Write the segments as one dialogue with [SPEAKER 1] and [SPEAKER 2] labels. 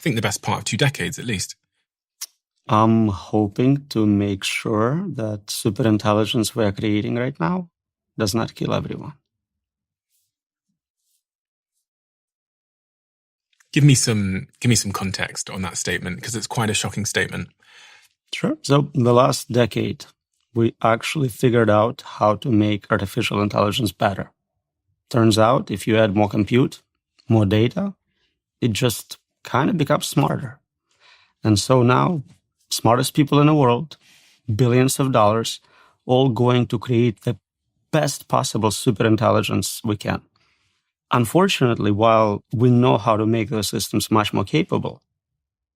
[SPEAKER 1] think, the best part of 2 decades at least.
[SPEAKER 2] I'm hoping to make sure that superintelligence we are creating right now does not kill everyone.
[SPEAKER 1] Give me some context on that statement, because it's quite a shocking statement.
[SPEAKER 2] Sure. So in the last decade, we actually figured out how to make artificial intelligence better. Turns out if you add more compute, more data, it just kind of becomes smarter. And so now, smartest people in the world, billions of dollars, all going to create the best possible superintelligence we can. Unfortunately, while we know how to make those systems much more capable,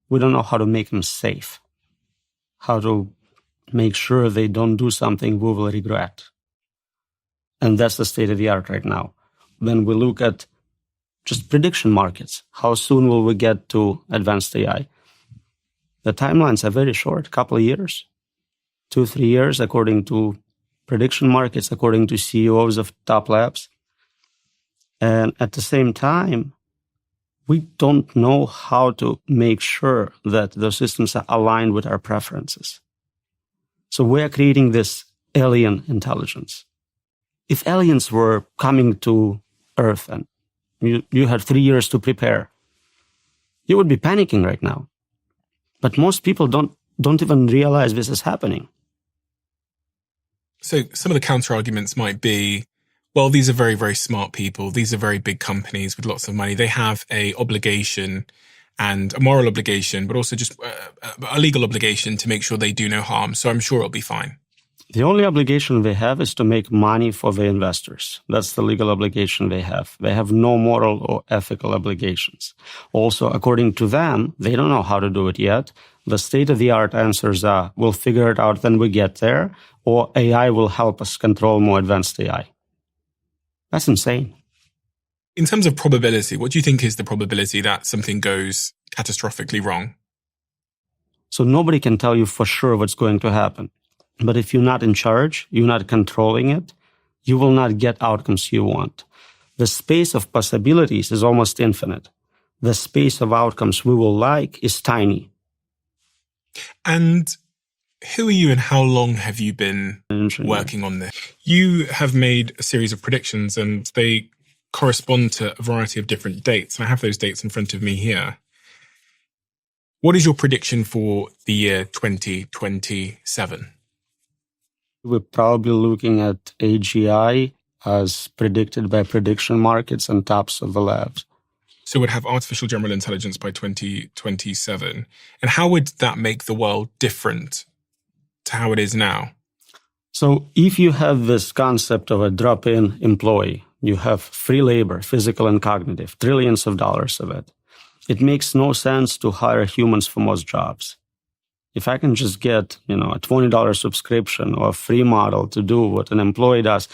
[SPEAKER 2] we don't know how to make them safe, how to make sure they don't do something we will regret. And that's the state of the art right now. When we look at just prediction markets, how soon will we get to advanced AI? The timelines are very short, couple of years, 2-3 years, according to prediction markets, according to CEOs of top labs. And at the same time, we don't know how to make sure that those systems are aligned with our preferences. So we are creating this alien intelligence. If aliens were coming to Earth and you had 3 years to prepare, you would be panicking right now. But most people don't even realize this is happening.
[SPEAKER 1] So some of the counter arguments might be, well, these are very, very smart people. These are very big companies with lots of money. They have a obligation, and a moral obligation, but also just a legal obligation to make sure they do no harm. So I'm sure it'll be fine.
[SPEAKER 2] The only obligation they have is to make money for the investors. That's the legal obligation they have. They have no moral or ethical obligations. Also, according to them, they don't know how to do it yet. The state-of-the-art answers are, we'll figure it out when we get there, or AI will help us control more advanced AI. That's insane.
[SPEAKER 1] In terms of probability, what do you think is the probability that something goes catastrophically wrong?
[SPEAKER 2] So nobody can tell you for sure what's going to happen. But if you're not in charge, you're not controlling it, you will not get outcomes you want. The space of possibilities is almost infinite. The space of outcomes we will like is tiny.
[SPEAKER 1] And who are you and how long have you been working on this? You have made a series of predictions and they correspond to a variety of different dates. And I have those dates in front of me here. What is your prediction for the year 2027?
[SPEAKER 2] We're probably looking at AGI as predicted by prediction markets and tops of the labs.
[SPEAKER 1] So we'd have artificial general intelligence by 2027. And how would that make the world different to how it is now?
[SPEAKER 2] So if you have this concept of a drop-in employee, you have free labor, physical and cognitive, trillions of dollars of it. It makes no sense to hire humans for most jobs. If I can just get, a $20 subscription or a free model to do what an employee does,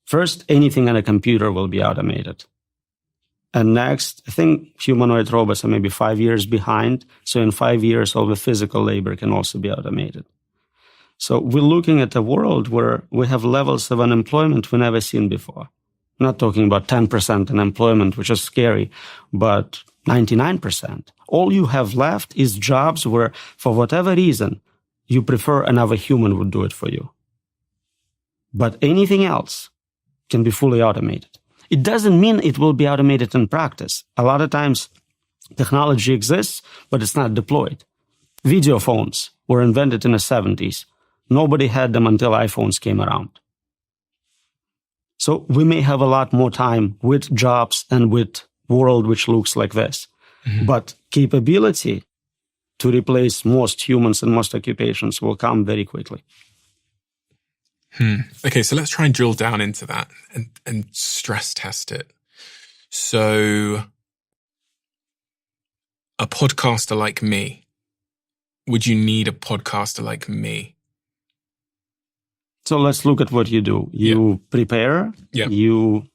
[SPEAKER 2] first, anything on a computer will be automated. And next, I think humanoid robots are maybe 5 years behind. So in 5 years, all the physical labor can also be automated. So we're looking at a world where we have levels of unemployment we've never seen before. I'm not talking about 10% unemployment, which is scary, but 99%. All you have left is jobs where, for whatever reason, you prefer another human would do it for you. But anything else can be fully automated. It doesn't mean it will be automated in practice. A lot of times, technology exists, but it's not deployed. Video phones were invented in the 70s. Nobody had them until iPhones came around. So we may have a lot more time with jobs and with world which looks like this. Mm-hmm. But capability to replace most humans and most occupations will come very quickly.
[SPEAKER 1] Okay, so let's try and drill down into that and stress test it. So a podcaster like me, would you need a podcaster like me?
[SPEAKER 2] So let's look at what you do. You prepare, you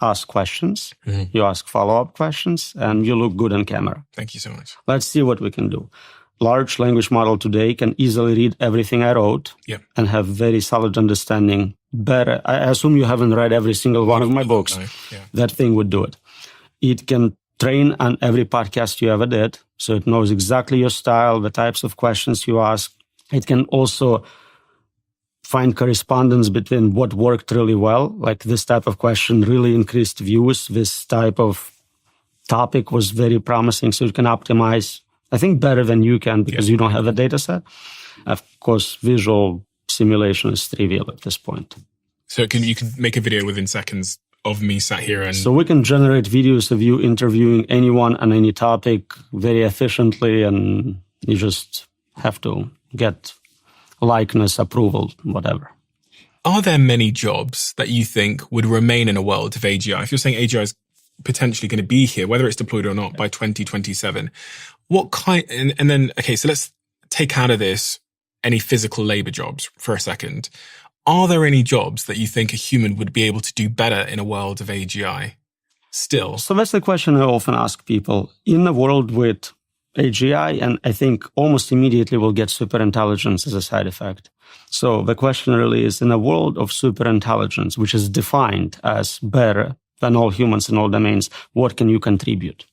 [SPEAKER 2] ask questions, you ask follow-up questions, and you look good on camera.
[SPEAKER 1] Thank you so much.
[SPEAKER 2] Let's see what we can do. Large language model today can easily read everything I wrote and have very solid understanding. Better. I assume you haven't read every single one of my books.
[SPEAKER 1] No.
[SPEAKER 2] That thing would do it. It can train on every podcast you ever did. So it knows exactly your style, the types of questions you ask. It can also find correspondence between what worked really well, like this type of question really increased views, this type of topic was very promising, so you can optimize, I think, better than you can because you don't have the data set. Of course, visual simulation is trivial at this point.
[SPEAKER 1] So you can make a video within seconds of me sat here and...
[SPEAKER 2] So we can generate videos of you interviewing anyone on any topic very efficiently, and you just have to get likeness, approval, whatever.
[SPEAKER 1] Are there many jobs that you think would remain in a world of AGI? If you're saying AGI is potentially going to be here, whether it's deployed or not, by 2027, what kind... And then, okay, so let's take out of this any physical labor jobs for a second. Are there any jobs that you think a human would be able to do better in a world of AGI still?
[SPEAKER 2] So that's the question I often ask people. In a world with AGI, and I think almost immediately we'll get superintelligence as a side effect. So the question really is, in a world of superintelligence, which is defined as better than all humans in all domains, what can you contribute?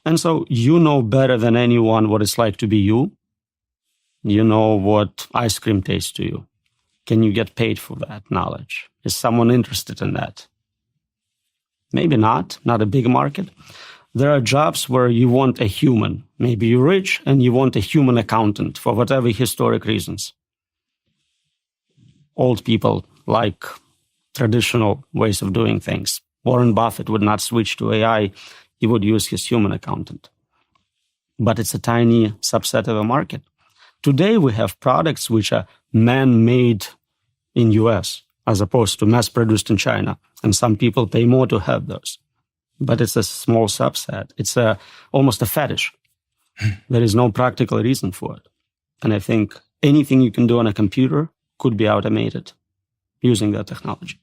[SPEAKER 2] And so you know better than anyone what it's like to be you. You know what ice cream tastes to you. Can you get paid for that knowledge? Is someone interested in that? Maybe not a big market. There are jobs where you want a human. Maybe you're rich and you want a human accountant for whatever historic reasons. Old people like traditional ways of doing things. Warren Buffett would not switch to AI. He would use his human accountant. But it's a tiny subset of the market. Today, we have products which are man-made in US as opposed to mass-produced in China. And some people pay more to have those. But it's a small subset. It's almost a fetish. There is no practical reason for it. And I think anything you can do on a computer could be automated using that technology.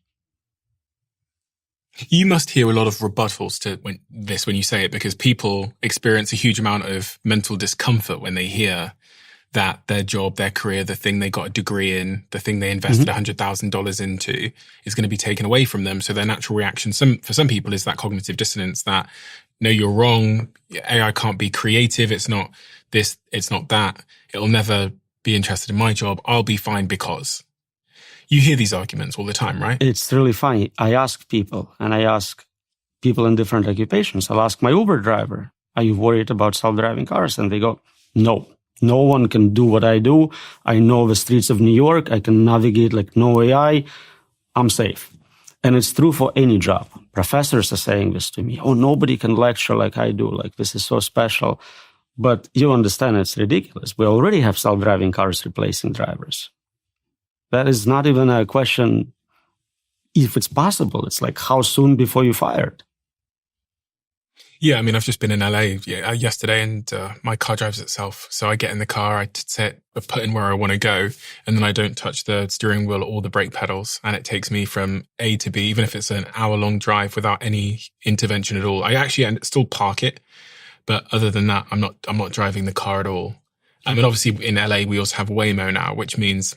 [SPEAKER 1] You must hear a lot of rebuttals to when you say it, because people experience a huge amount of mental discomfort when they hear that their job, their career, the thing they got a degree in, the thing they invested $100,000 into is going to be taken away from them. So their natural reaction, for some people, is that cognitive dissonance that, no, you're wrong. AI can't be creative. It's not this, it's not that. It'll never be interested in my job. I'll be fine because. You hear these arguments all the time, right?
[SPEAKER 2] It's really funny. I ask people, and I ask people in different occupations. I'll ask my Uber driver, are you worried about self-driving cars? And they go, no. No one can do what I do. I know the streets of New York. I can navigate like no AI. I'm safe. And it's true for any job. Professors are saying this to me. Oh, nobody can lecture like I do. Like, this is so special. But you understand it's ridiculous. We already have self-driving cars replacing drivers. That is not even a question if it's possible. It's like, how soon before you're fired?
[SPEAKER 1] Yeah, I mean, I've just been in LA yesterday, and my car drives itself. So I get in the car, I put in where I want to go, and then I don't touch the steering wheel or the brake pedals, and it takes me from A to B, even if it's an hour-long drive without any intervention at all. I actually still park it, but other than that, I'm not driving the car at all. I mean, obviously in LA we also have Waymo now, which means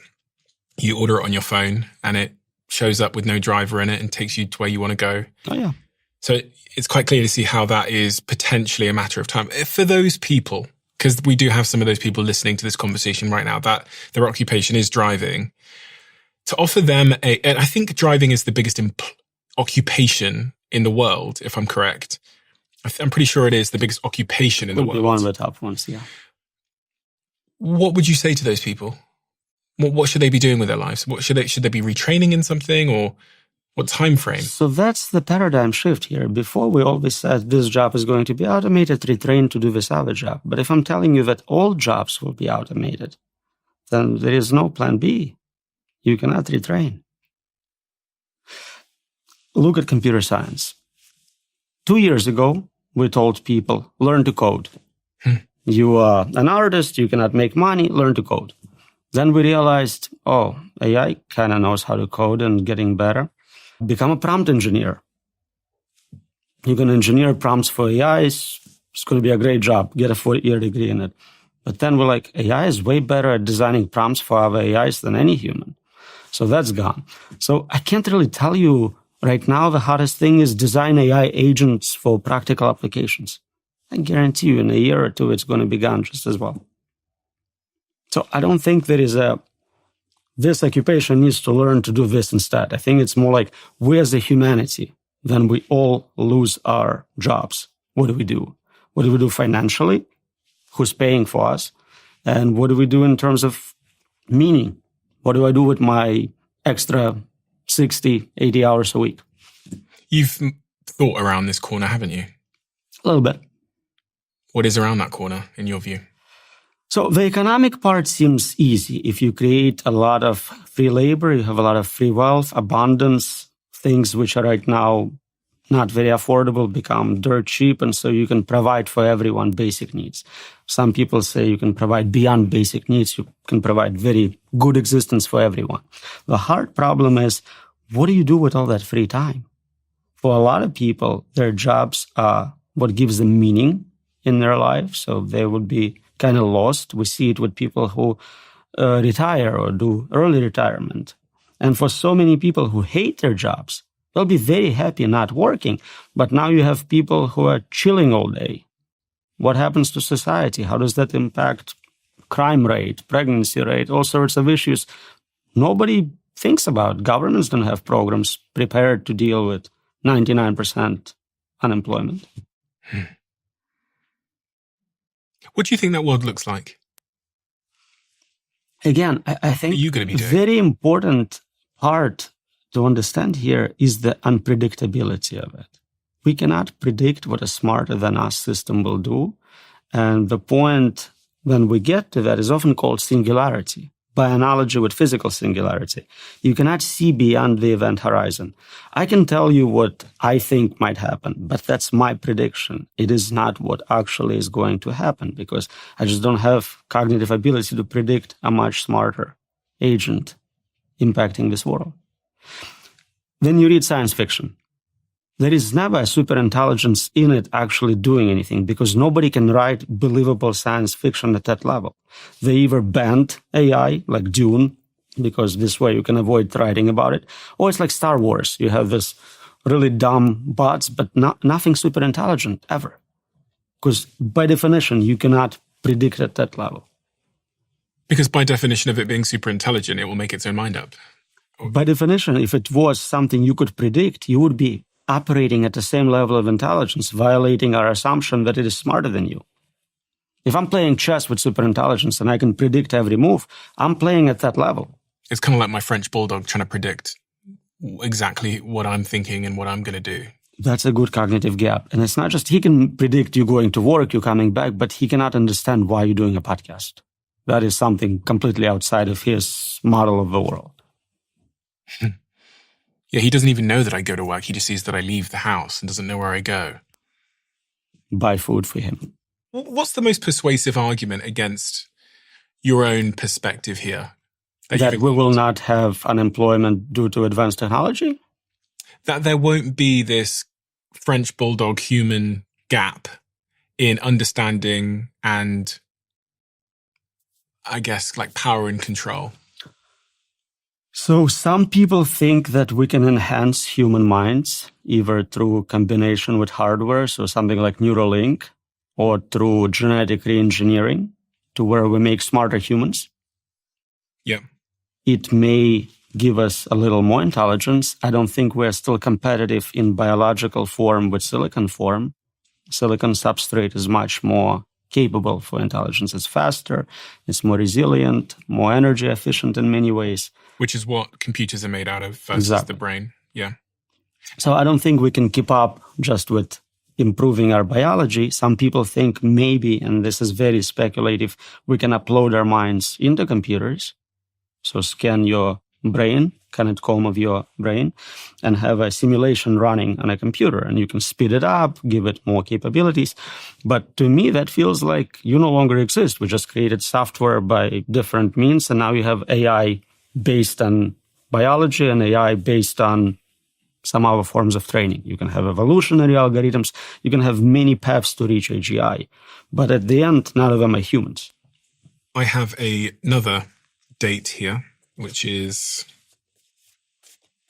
[SPEAKER 1] you order it on your phone, and it shows up with no driver in it and takes you to where you want to go.
[SPEAKER 2] Oh yeah.
[SPEAKER 1] So it's quite clear to see how that is potentially a matter of time. For those people, because we do have some of those people listening to this conversation right now, that their occupation is driving, to offer them and I think driving is the biggest occupation in the world, if I'm correct. I'm pretty sure it is the biggest occupation in the world.
[SPEAKER 2] Would be one of the top ones, yeah.
[SPEAKER 1] What would you say to those people? What should they be doing with their lives? Should they be retraining in something, or what time frame?
[SPEAKER 2] So that's the paradigm shift here. Before, we always said this job is going to be automated, retrained to do this other job. But if I'm telling you that all jobs will be automated, then there is no plan B. You cannot retrain. Look at computer science. 2 years ago, we told people, learn to code. You are an artist, you cannot make money, learn to code. Then we realized, AI kind of knows how to code and getting better. Become a prompt engineer. You can engineer prompts for AIs. It's going to be a great job. Get a 4-year degree in it. But then we're like, AI is way better at designing prompts for other AIs than any human. So that's gone. So I can't really tell you Right now, the hottest thing is design AI agents for practical applications. I guarantee you in a year or two, it's going to be gone just as well. So I don't think there is this occupation needs to learn to do this instead. I think it's more like we as a humanity, then we all lose our jobs. What do we do? What do we do financially? Who's paying for us? And what do we do in terms of meaning? What do I do with my extra 60, 80 hours a week?
[SPEAKER 1] You've thought around this corner, haven't you?
[SPEAKER 2] A little bit.
[SPEAKER 1] What is around that corner, in your view?
[SPEAKER 2] So the economic part seems easy. If you create a lot of free labor, you have a lot of free wealth, abundance, things which are right now not very affordable become dirt cheap, and so you can provide for everyone basic needs. Some people say you can provide beyond basic needs. You can provide very good existence for everyone. The hard problem is, what do you do with all that free time? For a lot of people, their jobs are what gives them meaning in their life, so they would be kind of lost. We see it with people who retire or do early retirement. And for so many people who hate their jobs, they'll be very happy not working. But now you have people who are chilling all day. What happens to society? How does that impact crime rate, pregnancy rate, all sorts of issues? Nobody thinks about. Governments don't have programs prepared to deal with 99% unemployment.
[SPEAKER 1] What do you think that world looks like?
[SPEAKER 2] Again, I think
[SPEAKER 1] what are you going to be doing?
[SPEAKER 2] Very important part to understand here is the unpredictability of it. We cannot predict what a smarter than us system will do. And the point when we get to that is often called singularity, by analogy with physical singularity. You cannot see beyond the event horizon. I can tell you what I think might happen, but that's my prediction. It is not what actually is going to happen because I just don't have cognitive ability to predict a much smarter agent impacting this world. Then you read science fiction. There is never a superintelligence in it actually doing anything because nobody can write believable science fiction at that level. They either banned AI, like Dune, because this way you can avoid writing about it, or it's like Star Wars. You have this really dumb bots, but nothing superintelligent ever. Because by definition, you cannot predict at that level.
[SPEAKER 1] Because by definition of it being superintelligent, it will make its own mind up.
[SPEAKER 2] By definition, if it was something you could predict, you would be operating at the same level of intelligence, violating our assumption that it is smarter than you. If I'm playing chess with superintelligence and I can predict every move, I'm playing at that level.
[SPEAKER 1] It's kind of like my French bulldog trying to predict exactly what I'm thinking and what I'm going to do.
[SPEAKER 2] That's a good cognitive gap. And it's not just he can predict you going to work, you coming back, but he cannot understand why you're doing a podcast. That is something completely outside of his model of the world.
[SPEAKER 1] Yeah, he doesn't even know that I go to work. He just sees that I leave the house and doesn't know where I go.
[SPEAKER 2] Buy food for him.
[SPEAKER 1] What's the most persuasive argument against your own perspective here?
[SPEAKER 2] That we will not have unemployment due to advanced technology?
[SPEAKER 1] That there won't be this French bulldog human gap in understanding and, I guess, like power and control.
[SPEAKER 2] So some people think that we can enhance human minds either through combination with hardware, so something like Neuralink, or through genetic reengineering to where we make smarter humans.
[SPEAKER 1] Yeah.
[SPEAKER 2] It may give us a little more intelligence. I don't think we're still competitive in biological form with silicon form. Silicon substrate is much more capable for intelligence. It's faster, it's more resilient, more energy efficient in many ways.
[SPEAKER 1] Which is what computers are made out of versus the brain. Yeah.
[SPEAKER 2] So I don't think we can keep up just with improving our biology. Some people think maybe, and this is very speculative, we can upload our minds into computers. So scan your brain, connect comb of your brain, and have a simulation running on a computer. And you can speed it up, give it more capabilities. But to me, that feels like you no longer exist. We just created software by different means, and now you have AI based on biology and AI based on some other forms of training. You can have evolutionary algorithms. You can have many paths to reach AGI. But at the end, none of them are humans.
[SPEAKER 1] I have another date here, which is